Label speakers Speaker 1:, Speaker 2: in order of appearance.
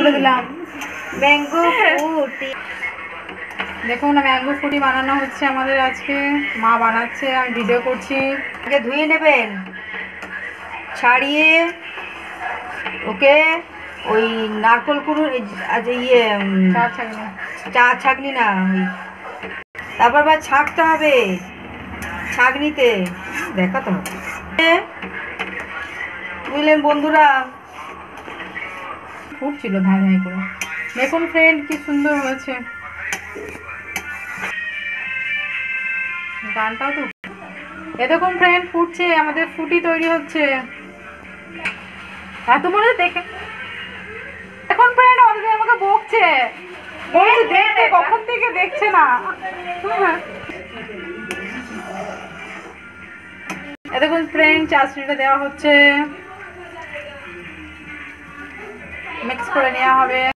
Speaker 1: তুলে দিলাম ম্যাঙ্গো ফুটি। দেখুন ম্যাঙ্গো ফুটি বানানো হচ্ছে আমাদের আজকে, মা বানাচ্ছে, আমি ভিডিও করছি।
Speaker 2: আগে ধুয়ে নেবেন, ছাড়িয়ে ওকে ওই নারকোল কুড়ো চা ছাঁকনি না ওই, তারপর আবার ছাঁকতে হবে ছাঁকনিতে, দেখাতে হবে, বুঝলেন বন্ধুরা।
Speaker 1: ফুটছিল ধাই ধাই করে। দেখুন ফ্রেন্ড কি সুন্দর হয়েছে, গানটাও তো। এ দেখুন ফ্রেন্ড ফুটছে, আমাদের ফুটি তৈরি হচ্ছে। এত মনে দেখে এখন ফ্রেন্ড অলরেডি আমাকে বকছে, বলছে দেখতে, কখন থেকে দেখছে না। এ দেখুন ফ্রেন্ড চাশনিটা দেওয়া হচ্ছে, মিক্স করে নেওয়া হবে।